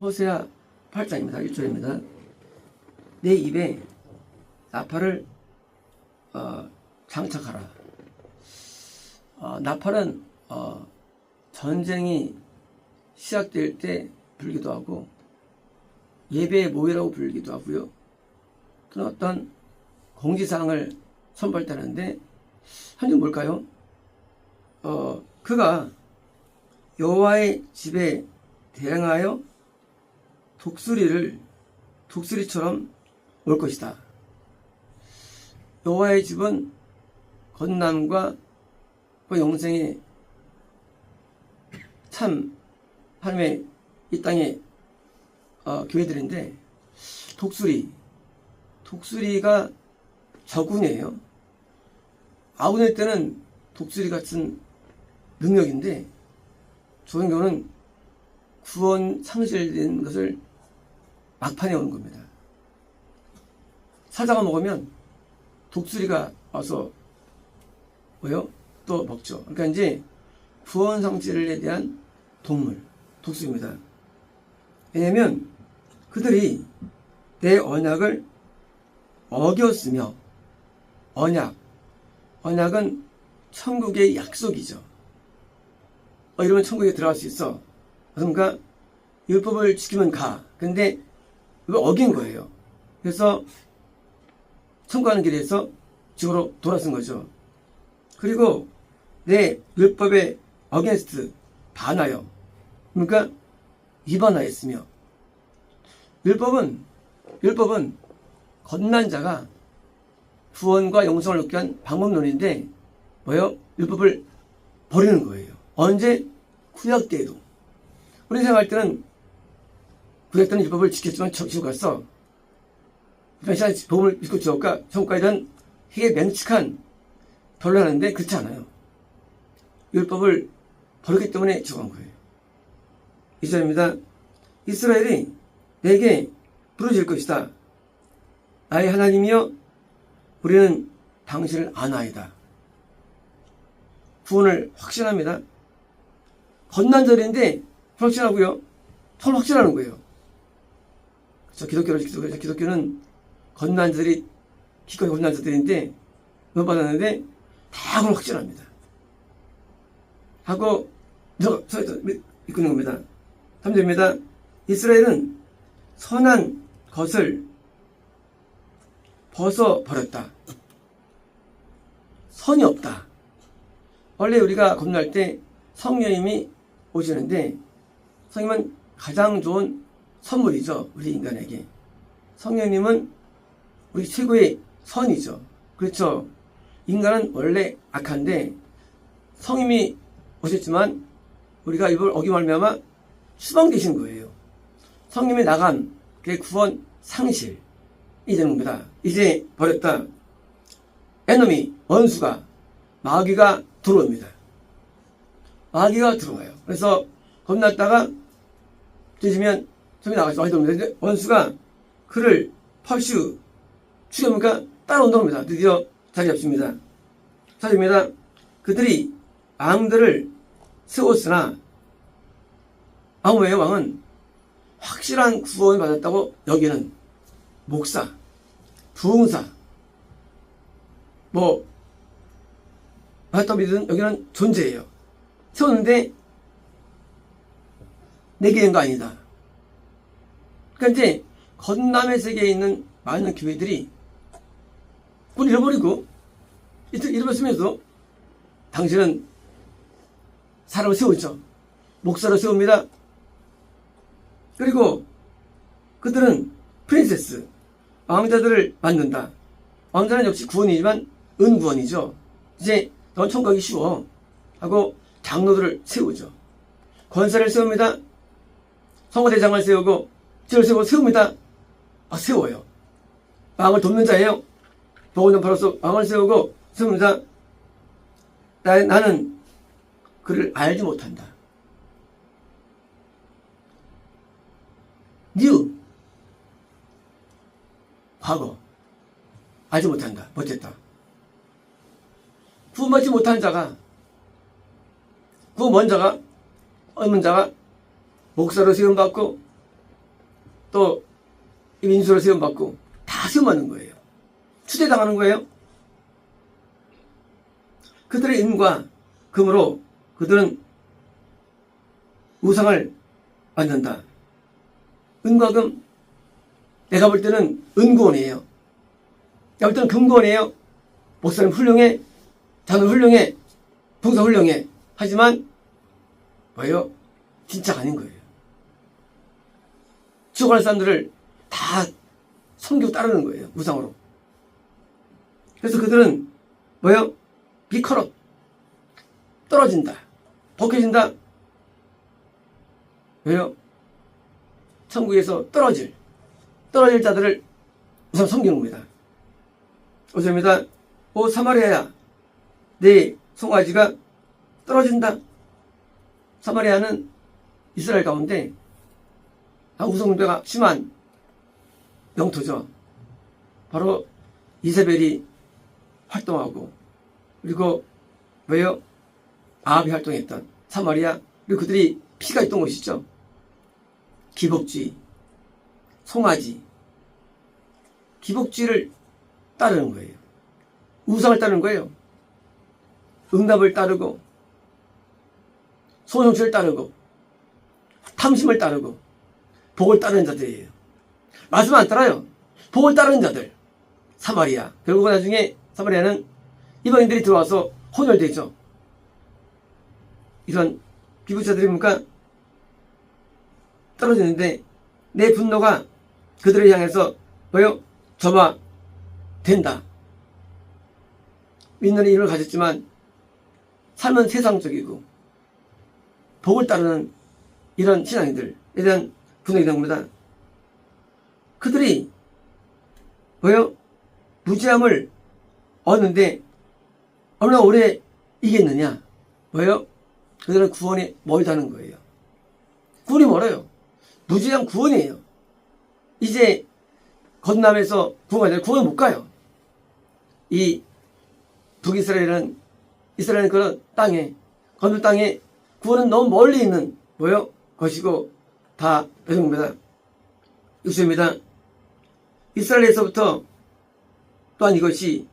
호세아 8장입니다. 1절입니다. 내 입에 나팔을 장착하라. 나팔은 전쟁이 시작될 때 불기도 하고 예배의 모이라고 불리기도 하고요. 또는 어떤 공지사항을 선포할 때 하는데 한줄 뭘까요? 그가 여호와의 집에 대행하여 독수리처럼 올 것이다. 여호와의 집은 건남과 영생의 참 하나님의 이 땅의 교회들인데 독수리가 적군이에요. 아군일 때는 독수리 같은 능력인데 조선교는 구원 상실된 것을 막판에 오는 겁니다. 사자가 먹으면 독수리가 와서 또 먹죠. 그러니까 이제 구원 상실에 대한 동물, 독수리입니다. 왜냐하면 그들이 내 언약을 어겼으며, 언약은 천국의 약속이죠. 이러면 천국에 들어갈 수 있어. 그러니까 율법을 지키면 가. 근데 이거 어긴 거예요. 그래서 천국 가는 길에서 지구로 돌아선 거죠. 그리고 내 율법에 어게인스트 반하여, 그러니까 위반하였으며, 율법은 겁난 자가 구원과 영생을 얻기 위한 방법론인데 율법을 버리는 거예요. 언제? 구약 때에도. 우리 생각할 때는 구약 때는 율법을 지켰지만 지옥 갔어. 시간 복음을 믿고 지옥가 천국가에 대한 되게 맹측한 결론을 하는데 그렇지 않아요. 율법을 버렸기 때문에 지옥 간 거예요. 2절입니다. 이스라엘이 내게 부르짖을 것이다. 나의 하나님이여, 우리는 당신을 아나이다. 구원을 확신합니다. 건난절인데 확신하고요. 털 확신하는 거예요. 그래서 기독교는 건난절이 기껏 건난절들인데 못 받았는데 다 그걸 확신합니다. 하고 이끄는 겁니다. 3절입니다. 이스라엘은 선한 것을 벗어버렸다. 선이 없다. 원래 우리가 겁날 때 성령님이 오시는데 성령님은 가장 좋은 선물이죠. 우리 인간에게. 성령님은 우리 최고의 선이죠. 그렇죠. 인간은 원래 악한데 성령님이 오셨지만 우리가 이걸 어기면 말미암아 추방되신 거예요. 성령님의 나감, 그게 구원 상실이 되는 겁니다. 이제 버렸다. 에너미, 원수가, 마귀가 들어옵니다. 마귀가 들어와요. 그래서 겁났다가 뒤지면 som이 나가서 마귀 들어옵니다. 원수가 그를 퍼슈 죽여보니까 따라온다고 합니다. 드디어 자리 잡습니다. 자리입니다. 그들이 왕들을 세웠으나 왕은 확실한 구원을 받았다고 여기는 목사, 부흥사, 받았다고 믿은 여기는 존재예요. 세웠는데 내게 된 거 아니다. 그러니까 이제 건남의 세계에 있는 많은 교회들이 그걸 잃어버리고 잃어버렸으면서 당신은 사람을 세우죠. 목사로 세웁니다. 그리고 그들은 프린세스, 왕자들을 만든다. 왕자는 역시 구원이지만 은구원이죠. 이제 넌 천국 가기 쉬워 하고 장로들을 세우죠. 권사를 세웁니다. 성거대장을 세우고 지를 세우고 세웁니다. 세워요. 왕을 돕는 자예요. 복을 전파로서 왕을 세우고 세웁니다. 나는 그를 알지 못한다. 과거 알지 못한다. 못했다. 구원받지 못한 자가, 구원 먼 자가, 얻는 자가 목사로 세움받고 또 민수로 세움받고 다 세움받는 거예요. 추대당하는 거예요. 그들의 은과 금으로 그들은 우상을 만든다. 은과 금, 내가 볼 때는 은구원이에요. 내가 볼 때는 금구원이에요. 목사님 훌륭해, 자는 훌륭해, 동사 훌륭해. 하지만 뭐예요? 진짜 아닌 거예요. 죽어갈 사람들을 다 섬기고 따르는 거예요. 우상으로. 그래서 그들은 뭐예요? 비커럽, 떨어진다, 벗겨진다. 왜요? 천국에서 떨어질 자들을 우선 섬기는 겁니다. 5절입니다. 오 사마리아야, 내 송아지가 떨어진다. 사마리아는 이스라엘 가운데 우상숭배가 심한 영토죠. 바로 이세벨이 활동하고, 그리고 왜요? 아합이 활동했던 사마리아, 그리고 그들이 피가 있던 곳이죠. 기복주의, 송아지, 기복주의를 따르는 거예요. 우상을 따르는 거예요. 응답을 따르고, 소정치를 따르고, 탐심을 따르고, 복을 따르는 자들이에요. 말씀 안 따라요. 복을 따르는 자들. 사마리아. 결국은 나중에 사마리아는 이방인들이 들어와서 혼혈되죠. 이런 기부자들이 뭡니까? 떨어지는데 내 분노가 그들을 향해서 뭐요? 점화된다. 믿는 이름을 가졌지만 삶은 세상적이고 복을 따르는 이런 신앙인들에 대한 분노가 있는 겁니다. 그들이 뭐요? 무지함을 얻는데 얼마나 오래 이겼느냐? 뭐요? 그들은 구원이 멀다는 거예요. 구원이 멀어요. 무지한 구원이에요. 이제 건남에서 구원을 못 가요. 이 북이스라엘은 이스라엘 그런 땅에, 건널 땅에 구원은 너무 멀리 있는 뭐요? 것이고 다 배송입니다. 6절입니다. 이스라엘에서부터 또한 이것이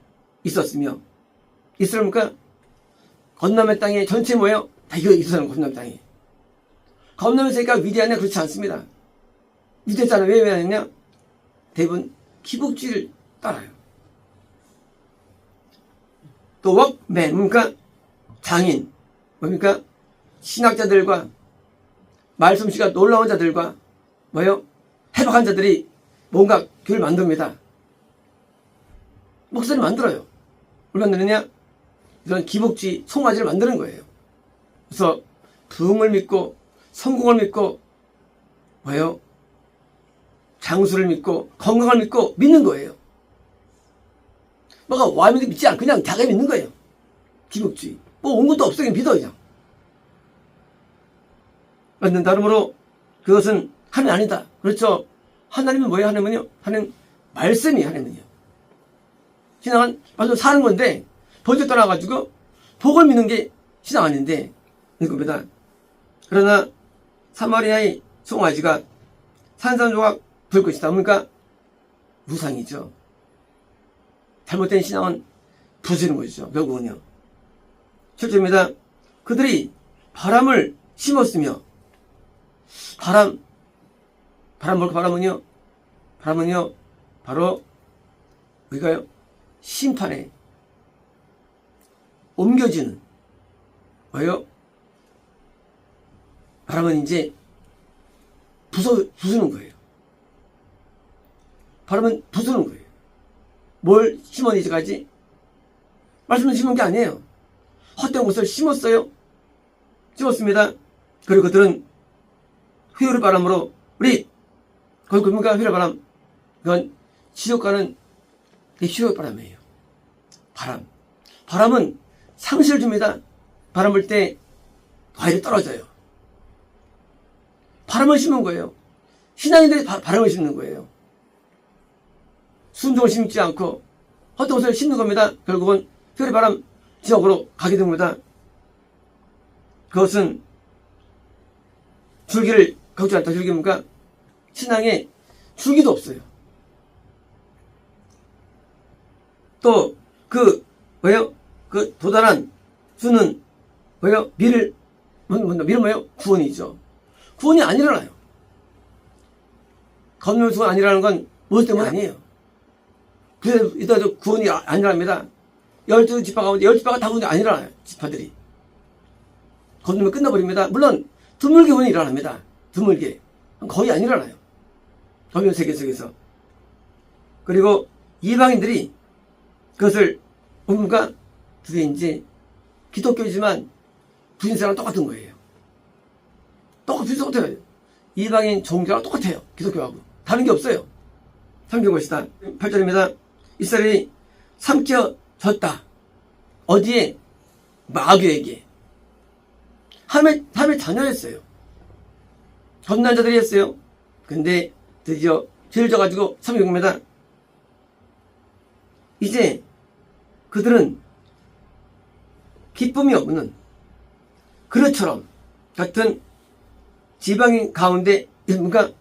있었으며, 이스라엘입니까? 건남의 땅에 전체 뭐예요? 다 이거 있었는 건남 땅에. 건남의 세계가 위대하냐? 그렇지 않습니다. 위대했잖아요. 왜 위대하냐? 대부분 기복주의를 따라요. 또 웍맨, 뭡니까? 장인, 뭡니까? 신학자들과 말솜씨가 놀라운 자들과 뭐요? 해박한 자들이 뭔가 교회를 만듭니다. 목사를 만들어요. 뭘 만드느냐? 이런 기복주의 송아지를 만드는 거예요. 그래서 부흥을 믿고 성공을 믿고 뭐예요? 장수를 믿고 건강을 믿고 믿는 거예요. 뭐가 와면 믿지 않고 그냥 자기가 믿는 거예요. 기복주의. 뭐 온 것도 없어. 그냥 믿어 그냥. 맞는 다름으로 그것은 하나님 아니다. 그렇죠? 하나님은 뭐예요? 하나님은요? 하나님 말씀이 하나님은요. 신앙은 완전 사는 건데 번째 떠나가지고 복을 믿는 게 신앙 아닌데 이겁니다. 그러나 사마리아의 송아지가 산산조각 될 것이다. 그러니까 우상이죠. 잘못된 신앙은 부수는 것이죠. 결국은요. 7절입니다. 그들이 바람을 심었으며, 바람 뭘까? 바람은요 바로 우리가요 심판에 옮겨지는 뭐예요? 바람은 이제 부수는 거예요. 바람은 부수는 거예요. 뭘 심었니 이제까지? 말씀을 심은 게 아니에요. 헛된 것을 심었어요. 심었습니다. 그리고 그들은 회오리 바람으로 우리 거기 뭡니까? 회오리 바람. 그건 지옥 가는 희열 바람이에요. 바람은 상실을 줍니다. 바람 불 때 과일이 떨어져요. 바람을 심은 거예요. 신앙인들이 바람을 심는 거예요. 순종을 심지 않고 헛된 것을 심는 겁니다. 결국은 회오리 바람 지역으로 가게 됩니다. 그것은 줄기를 걷지 않다. 줄기입니까? 신앙의 줄기도 없어요. 또 그 도달한 수는 뭐예요? 밀은 뭐예요? 구원이죠. 구원이 안 일어나요. 건물 수가 안 일어나는 건 무엇 때문에 아니에요. 그래서 이따도 구원이 안 일어납니다. 12지파 가운데 10지파가 다 구원이 안 일어나요. 지파들이. 건너면 끝나버립니다. 물론 드물게 구원이 일어납니다. 드물게. 거의 안 일어나요. 법연 세계 속에서. 그리고 이방인들이 그것을 뭡니까? 그게 이제 기독교이지만 부인세랑 똑같은 거예요. 똑같아요. 이방인 종교랑 똑같아요. 기독교하고. 다른 게 없어요. 삼킨 것이다. 8절입니다. 이스라엘이 삼켜졌다. 어디에? 마귀에게. 하나님의 자녀였어요. 전난 자들이 했어요. 근데 드디어 죄를 져가지고 삼킨 겁니다. 이제 그들은 기쁨이 없는 그릇처럼 같은 지방인 가운데 있습니까?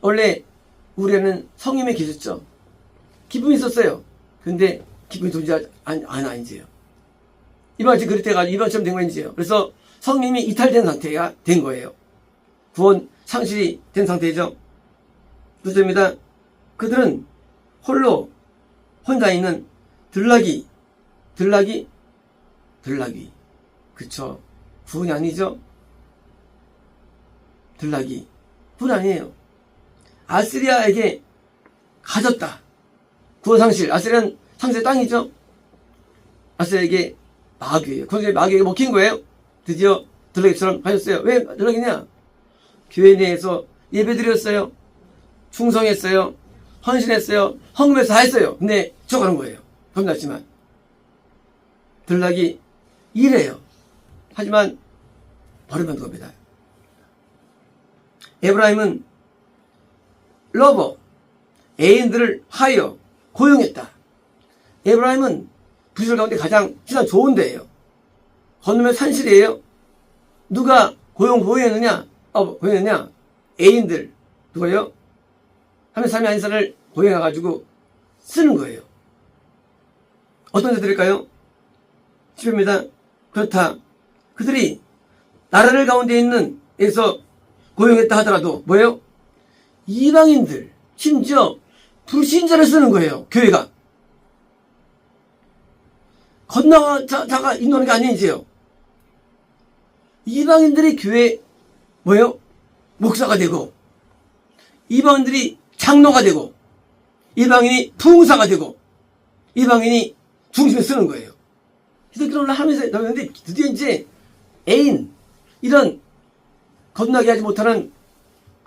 원래 우리는 성님에 계셨죠. 기쁨이 있었어요. 근데 기쁨이 존재하지 않아 이제요. 이방같이 그릇해가지고 이방처럼 된 거예요 이제요. 그래서 성님이 이탈된 상태가 된 거예요. 구원 상실이 된 상태죠. 그렇습니다. 그들은 혼자 있는 들나귀. 그쵸. 구원이 아니죠. 들나귀. 구원이 아니에요. 아스리아에게 가졌다. 구원 상실. 아스리아는 상실의 땅이죠. 아스리아에게 마귀예요. 그런데 마귀에게 먹힌 거예요. 드디어 들나귀처럼 가졌어요. 왜 들나귀냐? 교회 내에서 예배드렸어요. 충성했어요. 헌신했어요. 헌금해서 다 했어요. 근데 죽어가는 거예요. 겁났지만. 들나귀 이래요. 하지만 버리면 겁니다. 에브라임은 러버, 애인들을 하여 고용했다. 에브라임은 부실 가운데 가장 신앙 좋은 데예요. 건너면 산실이에요. 누가 고용했느냐? 애인들. 누가요? 하면서 삶의 안산을 고용해가지고 쓰는 거예요. 어떤 자들일까요? 10회입니다. 그렇다. 그들이 나라를 가운데 있는 에서 고용했다 하더라도 뭐예요? 이방인들, 심지어 불신자를 쓰는 거예요. 교회가. 건너자가 인도하는 게 아니에요. 이제요. 이방인들이 교회 뭐예요? 목사가 되고 이방인들이 장로가 되고 이방인이 부흥사가 되고 이방인이 중심에 쓰는 거예요. 기독교를 하면서 나오는데 드디어 이제 애인 이런 거듭나게 하지 못하는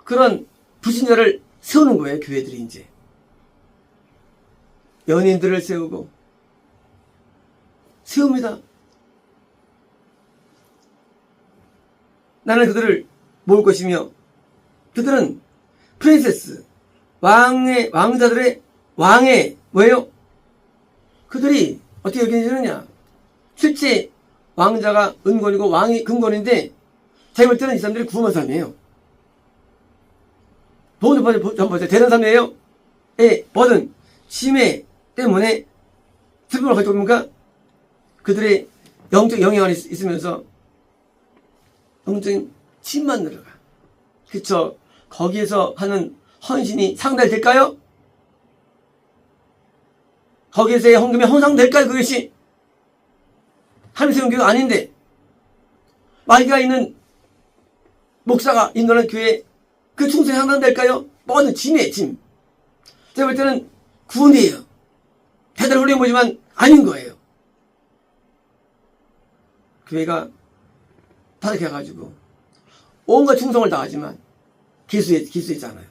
그런 불신자를 세우는 거예요. 교회들이 이제 연인들을 세웁니다. 나는 그들을 모을 것이며 그들은 프린세스 왕자들의 왕의 뭐예요? 그들이 어떻게 여기느냐? 실제 왕자가 은권이고 왕이 근권인데 자기 볼 때는 이 사람들이 구원한 사람이에요. 돈 전부터 대단한 사람이에요. 버든 심해 때문에 슬픔을 가지고 뭡니까? 그들의 영적 영향이 있으면서 영적인 침만 늘어가. 그쵸? 거기에서 하는 헌신이 상달될까요? 거기에서의 헌금이 헌상될까요? 그것이 하늘에서 온 교회가 아닌데 마귀가 있는 목사가 인도하는 교회 그 충성이 상당될까요? 뻔한 짐이에요. 짐. 제가 볼 때는 구원이에요. 대단히 훌륭해 보이지만 아닌 거예요. 교회가 타락해가지고 온갖 충성을 다하지만 기수했잖아요.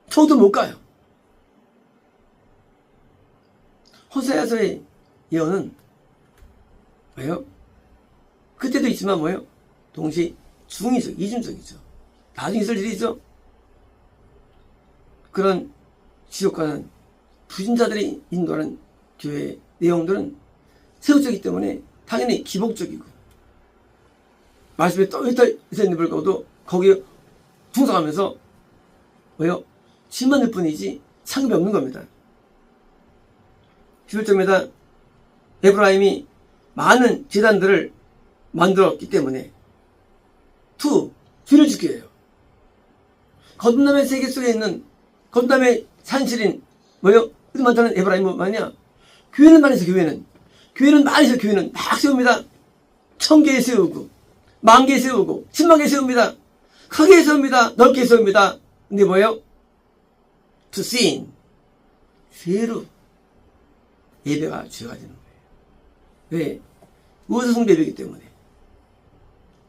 저도 못 가요. 호세아서의 예언은 왜요? 그때도 있지만 뭐예요? 동시에 중의적, 이중적이죠. 나중에 있을 일이죠. 그런 지옥과는 부신자들이 인도하는 교회의 내용들은 세속적이기 때문에 당연히 기복적이고 말씀에 떠 있는데 불구하고도 거기에 충성하면서 뭐요? 집 만들 뿐이지 상급이 없는 겁니다. 11절입니다. 에브라임이 많은 제단들을 만들었기 때문에 죄를 짓게 해요. 거듭남의 세계 속에 있는 거듭남의 산실인 뭐요? 그 많다는 에브라임은 뭐냐? 교회는 많이 있어. 교회는 많이 있어. 교회는 막 세웁니다. 1000개 세우고 10,000개 세우고 100,000개 세웁니다. 크게 세웁니다. 넓게 세웁니다. 근데 뭐예요? To sin. 죄로 예배가 죄가 되는 거예요. 왜? 우상숭배 예배이기 때문에.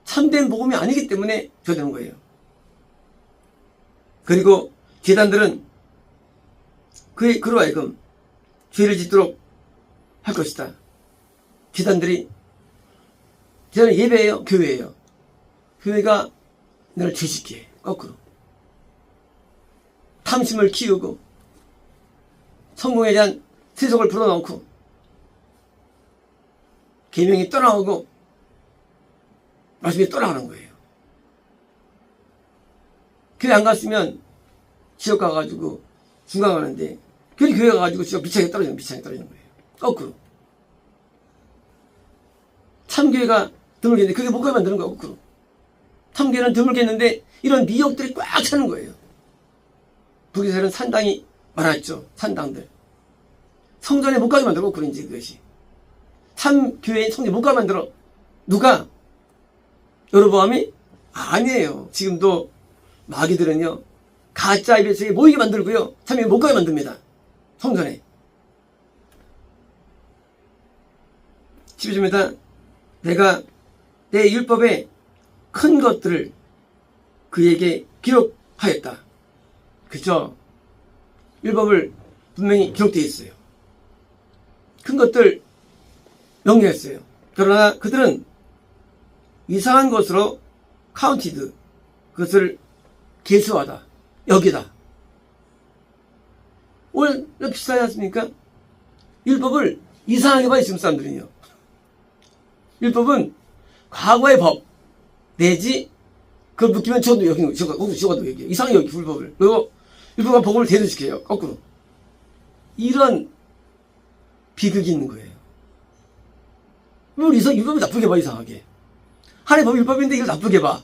참된 복음이 아니기 때문에 죄가 되는 거예요. 그리고 제단들은 그로 하여금 죄를 짓도록 할 것이다. 제단은 예배예요? 교회예요? 교회가 너를 죄짓게 해. 거꾸로. 탐심을 키우고 성공에 대한 세속을 불어넣고 계명이 떠나오고 말씀이 떠나가는 거예요. 교회 안 갔으면 지옥 가가지고 중간 가는데 교회 가가지고 지옥 비창에 떨어지는 거예요. 거꾸로. 참교회가 드물겠는데 그게 못 가게 만드는 거예요. 거꾸로. 참교회는 드물겠는데 이런 미혹들이 꽉 차는 거예요. 북에서는 산당이 많았죠. 산당들. 성전에 못 가게 만들고 그런지 그것이. 참교회에 성전에 못 가게 만들어. 누가? 여로보암이? 아니에요. 지금도 마귀들은요. 가짜 예배소에 모이게 만들고요. 참여에 못 가게 만듭니다. 성전에. 12절입니다. 내가 내 율법의 큰 것들을 그에게 기록하였다. 그죠? 율법을 분명히 기록되어 있어요. 큰 것들 명령했어요. 그러나 그들은 이상한 것으로 카운티드, 그것을 계수하다, 여기다. 오늘 비슷하지 않습니까? 율법을 이상하게 봐, 지금 사람들은요. 율법은 과거의 법 내지 그걸 묶이면 저도 여기는 저거도 여기요. 이상하게 여기 율법을. 그리고 율법과 복음을 대조시켜요. 거꾸로. 이런 비극이 있는 거예요. 율법을 나쁘게 봐, 이상하게. 하나의 법 율법인데 이걸 나쁘게 봐.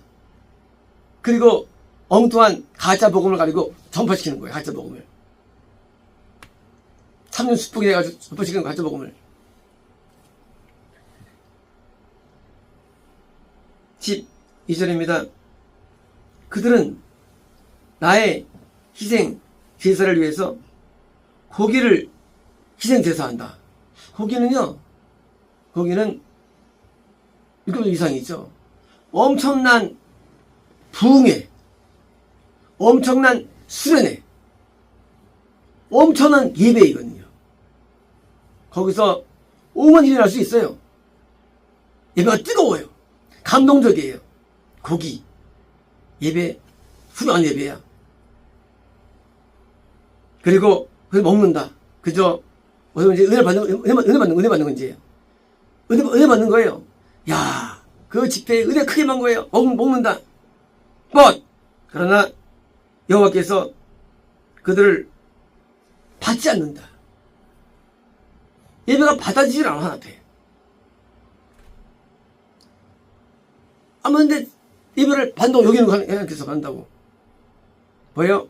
그리고 엉뚱한 가짜 복음을 가지고 전파시키는 거예요. 가짜 복음을. 3년 수폭이 돼가지고 전파시키는 가짜 복음을. 12절입니다. 그들은 나의 희생 제사를 위해서 고기를 희생 제사한다. 고기는 이것도 이상이죠. 엄청난 부흥회, 엄청난 수련회, 엄청난 예배이거든요. 거기서 오만 일이 날 수 있어요. 예배가 뜨거워요. 감동적이에요. 고기, 예배, 훌륭한 예배야. 그리고 그걸 먹는다. 그저 은혜 받는 건지예요. 은혜 받는 거예요. 야, 그 집회에 은혜 크게 받는 거예요. 먹는다. 그러나 여호와께서 그들을 받지 않는다. 예배가 받아지질 않아, 하나한테. 근데 예배를 받는다고 여기는 하나님께서 받는다고. 뭐예요?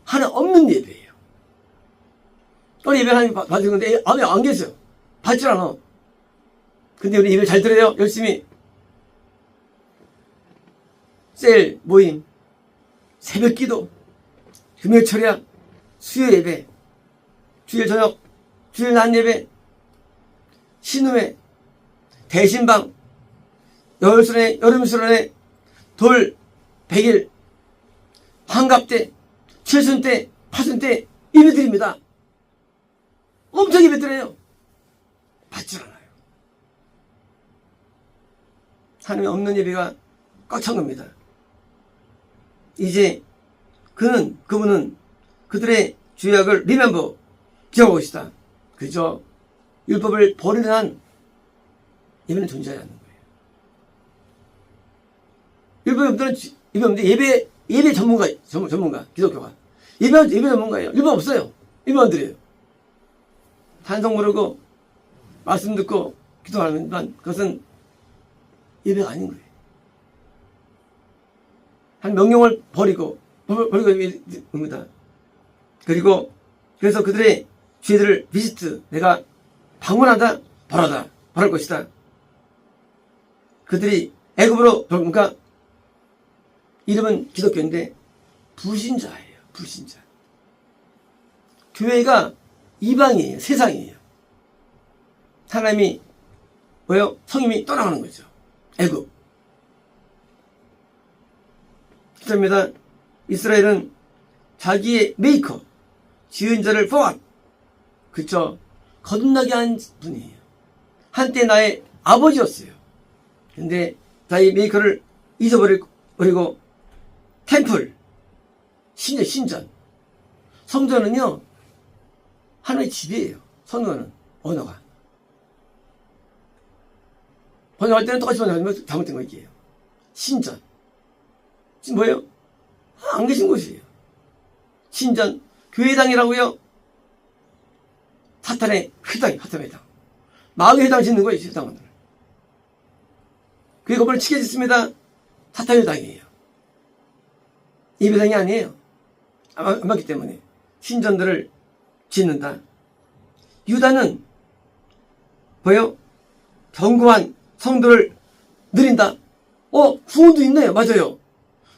하나 없는 예배예요. 예배 하나님 받은 건데 안에 안 계세요. 받질 않아. 근데 우리 예배 잘 들어요. 열심히. 셀 모임, 새벽 기도, 금요 철야, 수요 예배, 주일 저녁, 주일 낮 예배, 신우회, 대신방, 여름수련회, 돌, 100일, 환갑 때, 칠순 때, 팔순 때 예배 드립니다. 엄청 예배 드려요. 받질 않아요. 하나님 없는 예배가 꽉 찬 겁니다. 이제 그분은 그들의 죄악을 리멤버, 기억하고 있다. 그저 율법을 버리는 한 예배는 존재하지 않는 거예요. 율법이 없는 예배 전문가, 기독교가. 예배 전문가예요. 일본 없어요. 일본들이에요. 단성 부르고 말씀 듣고 기도하면 그것은 예배가 아닌 거예요. 한 명령을 버리고 예배입니다. 그리고 그래서 그들의 죄들을 비시트 내가 방문하다 벌할 것이다. 그들이 애굽으로 그러니까 이름은 기독교인데 불신자예요. 불신자. 교회가 이방이에요. 세상이에요. 하나님이 뭐요? 성님이 떠나가는 거죠. 애굽. 그렇습니다. 이스라엘은 자기의 메이커, 지은 자를 포함. 그쵸? 거듭나게 한 분이에요. 한때 나의 아버지였어요. 근데 자기 메이커를 잊어버리고 템플, 신전. 성전은요, 하나의 집이에요. 성전은, 언어가. 번역할 때는 똑같이 번역하면 잘못된 거 얘기예요. 신전. 지금 뭐예요? 안 계신 곳이에요. 신전, 교회당이라고요? 사탄의 회당이에요. 사탄의 회당. 마귀의 회당 짓는 거예요. 회당은. 그게 건물을 치게 짓습니다. 사탄의 회당이에요. 예배당이 아니에요. 안 맞기 때문에 신전들을 짓는다. 유다는 뭐예요? 견고한 성도를 느린다. 구원도 있네요. 맞아요.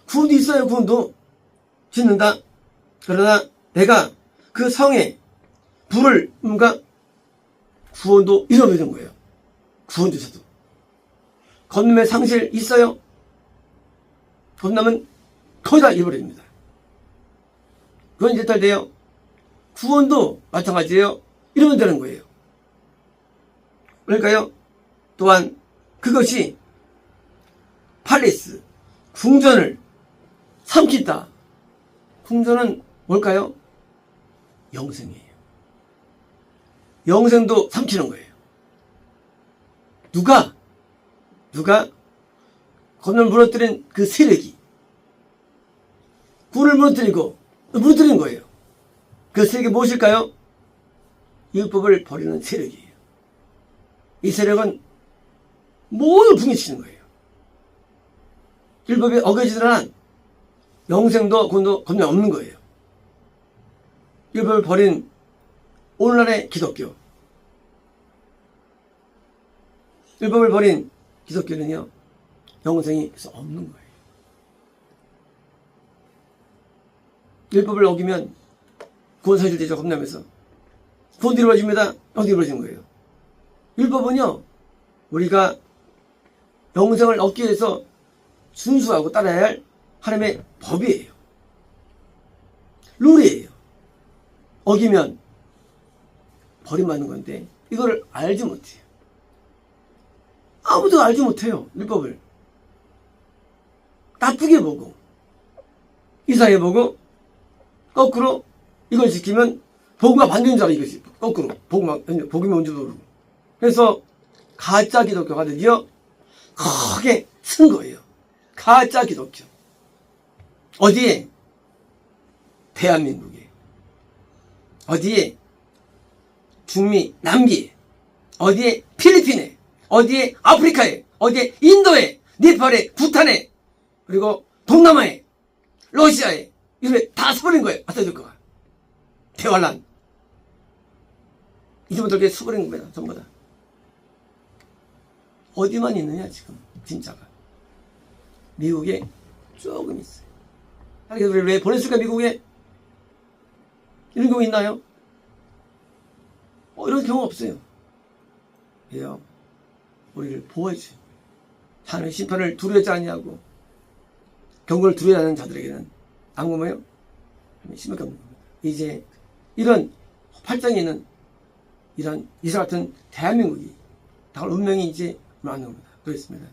구원도 있어요. 구원도 짓는다. 그러나 내가 그 성에 불을 구원도 잃어버리는 거예요. 구원조차도. 건넌의 상실 있어요. 건너면 거의 다 잃어버립니다. 그건 이제 잘 돼요. 구원도 마찬가지예요. 이러면 되는 거예요. 그러니까요. 또한 그것이 팔레스, 궁전을 삼킨다. 궁전은 뭘까요? 영생이에요. 영생도 삼키는 거예요. 누가 건널 무너뜨린 그 세력이 굴을 무너뜨린 거예요. 그 세력이 무엇일까요? 율법을 버리는 세력이에요. 이 세력은 모두 붕괴치는 거예요. 율법이 어겨지는 한 영생도 구원도 건너 없는 거예요. 율법을 버린 오늘날의 기독교. 율법을 버린 기독교는요, 영생이 없는 거예요. 율법을 어기면 구원 사실되죠. 겁나면서. 구원도 이루어집니다. 영생이 이루어지는 거예요. 율법은요, 우리가 영생을 얻기 위해서 순수하고 따라야 할 하나님의 법이에요. 룰이에요. 어기면 버림받는 건데 이거를 알지 못해요. 아무도 알지 못해요. 율법을. 나쁘게 보고 이상해 보고 거꾸로 이걸 지키면 복음과 반대인 줄 알아. 이것이 거꾸로 복음이 뭔지도 모르고. 그래서 가짜 기독교가 드디어 크게 쓴 거예요. 가짜 기독교. 어디에? 대한민국에. 어디에? 중미, 남기에. 어디에? 필리핀에. 어디에? 아프리카에. 어디에? 인도에. 네팔에. 부탄에. 그리고 동남아에. 러시아에. 이름에 다 써버린 거예요. 아타turk가. 대환란. 이제부터 써버린 겁니다. 전부 다. 어디만 있느냐 지금 진짜가. 미국에 조금 있어요. 하나님께서 왜 보냈을까 미국에? 이런 경우 있나요? 이런 경우 없어요. 왜요? 우리를 보호해주세요. 하나님의 심판을 두려워하지 않냐고. 경고를 두려워하는 자들에게는 안구며요 심각한 겁니다. 이제 이런 8장에 있는 이런 이사 같은 대한민국이 다올 운명이 이제 많은 겁니다. 그렇습니다.